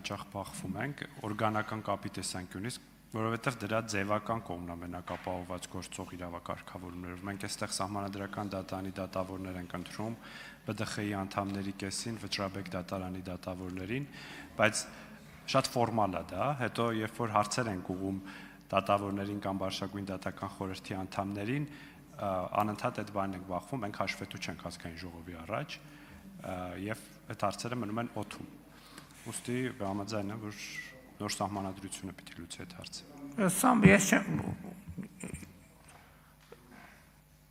հաճախ բախվում ենք օրգանական կապի տեսանկյունից, որովհետև դրա ձևական կողմն ամենակապահովված գործող իրավակարգավորումներով։ Մենք այստեղ սահմանադրական դատարանի դատավորներ ենք ընտրում, ԲԴԽ-ի անդամների կեսին, Վճռաբեկ դատարանի դատավորներին, բայց շատ ֆորմալ է դա, հետո երբ որ հարցեր ենք ուղղում դատավորներին կամ Բարշակույն դատական խորհրդի անդամներին, անընդհատ այդ բանն ենք բախվում, մենք հաշվետու չենք ազգային ժողովի առաջ եւ այդ հարցերը մնում են օդում։ Ուստի համաձայն եմ, որ նոր սահմանադրությունը պիտի լուծի այդ հարցը։ Սա ես չեմ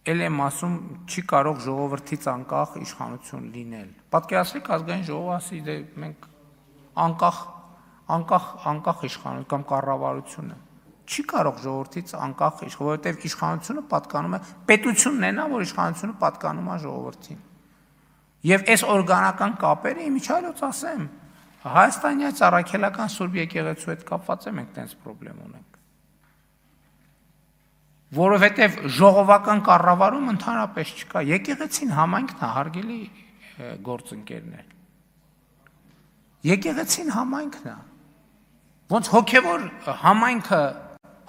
էլ եմ ասում, չի կարող ժողովրդից անկախ իշխանություն լինել։ Պատկերացրեք ազգային ժողովը ասի, դե մենք անկախ իշխանություն կամ կառավարությունը չի կարող ժողովրդից անկախ իշխ, որովհետև իշխանությունը պատկանում է պետությունն է նա, որ իշխանությունը պատկանում է ժողովրդին։ Եվ այս օրգանական կապերը իմիջայլոց ասեմ, Հայաստանի առաքելական Սուրբ եկեղեցու հետ կապված է մենք տենց պրոբլեմ ունենք։ Որովհետև ժողովական կառավարում ընդհանրապես չկա, եկեղեցին համայնքն է, հարգելի գործընկերներ։ Եկեղեցին համայնքն է։ Ոնց հոգևոր համայնքը,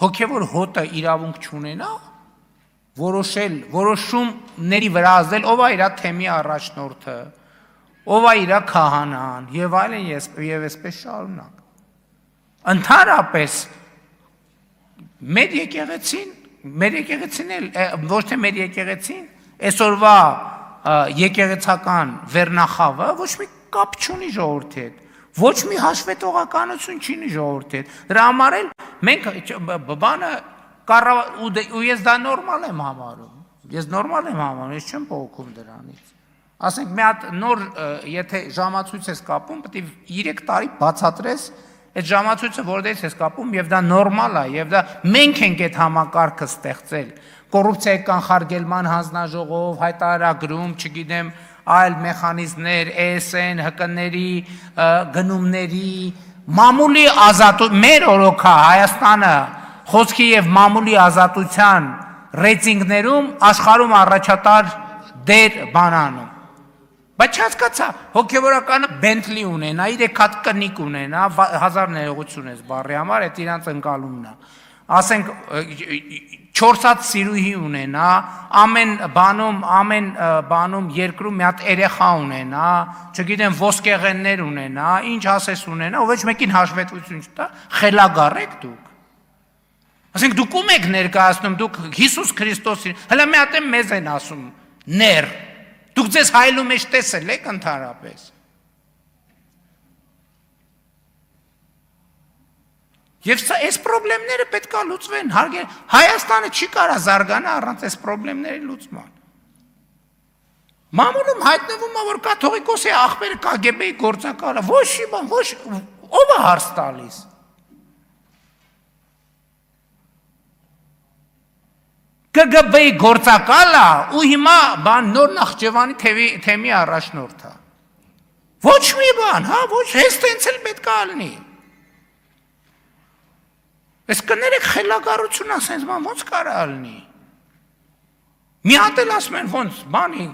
հոգևոր հոտը իրավունք չունենա, որոշումների վրա ազդել, ով է իր թեմի առաջնորդը, ով է իր քահանան, եւ այլն եւ այսպես շարունակ։ Ընդհանրապես մեր եկեղեցին էլ ոչ թե մեր եկեղեցին, այսօրվա եկեղեցական վերնախավը ոչ մի կապ չունի ժողովրդի հետ, ոչ մի հաշվետվողականություն չունի ժողովրդի հետ։ Դրա համար էլ մենք բանը ու ես դա նորմալ եմ համարում։ Ես չեմ փոխում դրանից։ Ասենք մի հատ նոր, եթե ժամացույց ես կապում, պետք է 3 տարի բացատրես այդ ժամացույցը որտեղից ես կապում, եւ դա նորմալ է, եւ դա մենք ենք այդ համակարգը ստեղծել։ Կոռուպցիայի կանխարգելման հանձնաժողով, հայտարարագրում, չգիտեմ, այլ մեխանիզմներ, ESN, ՀԿ-ների գնումների, մամուլի ազատություն, մեր օրոքա Հայաստանը խոսքի եւ մամուլի ազատության ռեյտինգներում աշխարհում առաջատար դեր բանանում։ Բայց չհասկացա, հոգևորականը Bentley ունենա, 3 հատ կնիկ ունենա, 1000 ներողություն ես բառի համար, այդ իրանց ընկալումն է։ Ասենք 4 հատ սիրուհի ունենա, ամեն բանում երկրում մի հատ երեխա ունենա, չգիտեմ, ոսկեղեններ ունենա, ինչ ասես ունենա, ոչ մեկին հաշվետվություն չտա, խելագար եք դուք։ Ասենք դուք ում եք ներկայացնում, դուք Հիսուս Քրիստոսին, հələ մի հատ մեզ են ասում, ներ։ Դուք ձեզ հայլու մեջ տեսել եք ընդհանրապես։ Եվ սա այս պրոբլեմները պետք է լուծվեն, Հայաստանը չի կարա զարգանա առանց այս պրոբլեմների լուծման։ Մամուլում հայտնվում է, որ կաթողիկոսի աղբերը KGB-ի գործակալը, ոչ մի բան, ով է հարց տալիս։ KGB-ի գործակալը ու հիմա նոր Նախճեվանի թեմի առաջնորդը։ Ոչ մի բան, ոչ հենց տենց էլ պետք է լինի։ Այս կներեք խելագարություն ասենց բան ոնց կարա լինի։ Մի հատ էլ ասում են ոնց բանի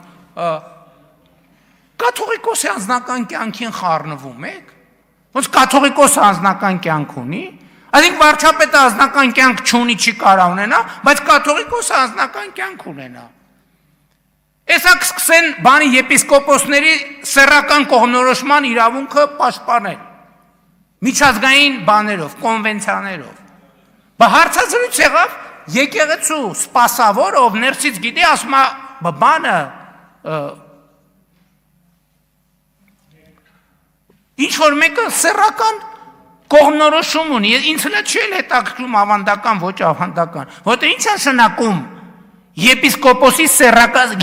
կաթողիկոսի անձնական կյանքին խառնվում եք։ Ոնց կաթողիկոսը անձնական կյանք ունի։ Այսինքն վարչապետը անձնական կյանք չունի, չի կարա ունենա, բայց կաթողիկոսը անձնական կյանք ունենա։ Էսա կսկսեն բանի եպիսկոպոսների սեռական կողմնորոշման իրավունքը պաշտպանել։ Միջազգային բաներով, կոնվենցիաներով։ Բա հարցազրույց եղավ եկեղեցու սպասավոր, ով ներսից գիտի, ասում է բանը ինչ որ մեկը սեռական կողմնորոշում ունի, ինձ հլա չի էլ հետաքրքրում ավանդական, ոչ ավանդական, որտեղ ինչ է շնակում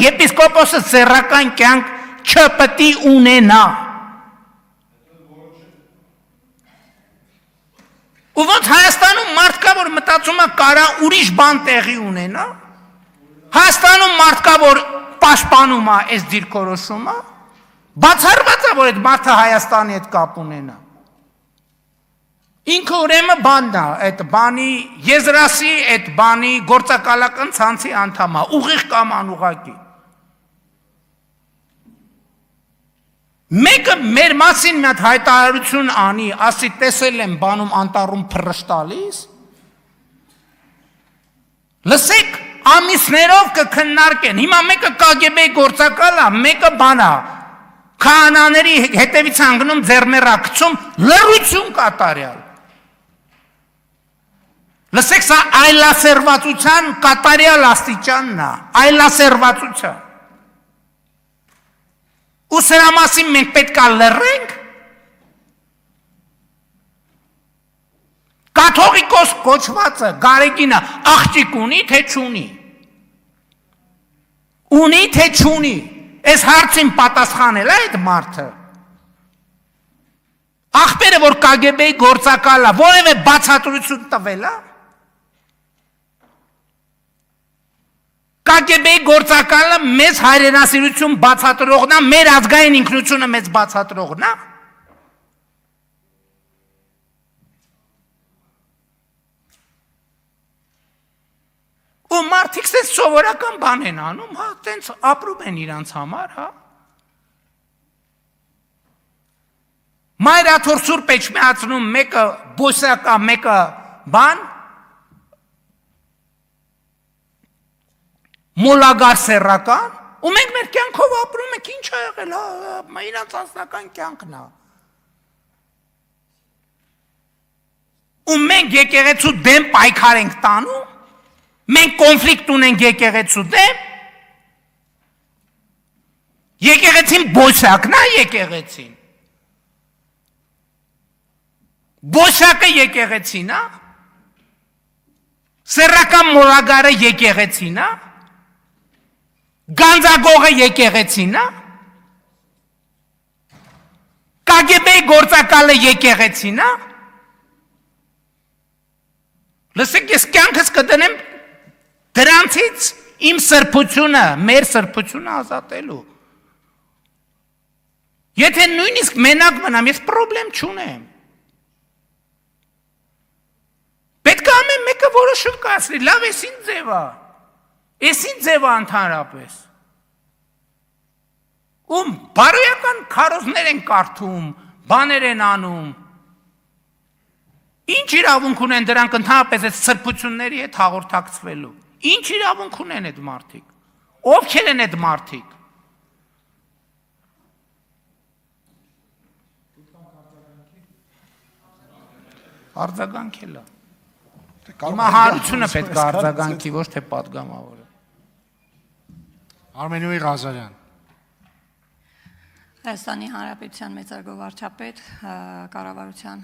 եպիսկոպոսը սեռական կյանք չպետք է ունենա։ Ու ոնց Հայաստանում մարդկա, որ մտածում է կարա ուրիշ բան տեղի ունենա, Հայաստանում մարդկա, որ պաշտպանում է այս դիրքորոշումը, բացառված է, որ այդ մարդը Հայաստանի հետ կապ ունենա։ Ինքը ուրեմն բանն է, այդ բանի եզրասի, այդ բանի գործակալական ցանցի անդամ է, ուղիղ կամ անուղղակի։ Մեկը մեր մասին մի հատ հայտարարություն անի, ասի տեսել եմ բանում անտառում փռշտալիս։ Լսեք, ամիսներով կքննարկեն։ Հիմա մեկը KGB գործակալ է, մեկը բան է։ Քահանաների հետևից հանգնում ձեռմեռակցում լռություն կատարյալ։ Լսեք, սա այլասերվածության կատարյալ աստիճանն է, այլասերվածության։ Ու սրա մասին մենք պետք է լռենք։ Կաթողիկոս կոչվածը Գարեգինը աղջիկ ունի, թե չունի։ Ունի, թե չունի։ Այս հարցին պատասխանել է այդ մարդը։ Աղբերը, որ KGB-ի գործակալ է, որևէ բացատրություն տվել է։ KGB-ի գործակալը մեզ հայրենասիրություն բացատրողն է, մեր ազգային ինքնությունը մեզ բացատրողն է։ Ու մարդիկ սենց սովորական բան են անում, հա, տենց ապրում են իրանց համար, հա։ Մայրաթոր Սուրբ Էջմիածնում մեկը բոսյակա, մեկը բան, մոլագար սեռական, ու մենք մեր կյանքով ապրում ենք, ինչ ա եղել, հա, իրանց անձնական կյանքն է։ Ու մենք եկեղեցու դեմ պայքար ենք տանում, մենք կոնֆլիկտ ունենք եկեղեցու դեմ, եկեղեցին բոսյակն է եկեղեցին, բոսյակը եկեղեցին է, սեռական մոլագարը եկեղեցին է, Գանձագողը եկեղեցին է, KGB-ի գործակալը եկեղեցին է, լսեք, ես կյանքս կդնեմ դրանցից իմ սրբությունը, մեր սրբությունը ազատելու։ Եթե նույնիսկ մենակ մնամ, ես պրոբլեմ չունեմ։ Պետք է ամեն մեկը որոշում կայացնի, լավ, ես ինչ ձև է։ Ես ինչ ձև է ընդհանրապես։ Ում բարոյական քարոզներ են կարդում, բաներ են անում։ Ինչ իրավունք ունեն դրանք ընդհանրապես այդ սրբությունների հետ հաղորդակցվելու։ Ինչ իրավունք ունեն այդ մարդիկ։ Ովքեր են այդ մարդիկ։ Արձագանքելա։ Հիմա հարությունը պետք է արձագանքի, ոչ թե պատգամավորը։ Արմենուի Ղազարյան։ Հայաստանի Հանրապետության մեծարգո վարչապետ, կառավարության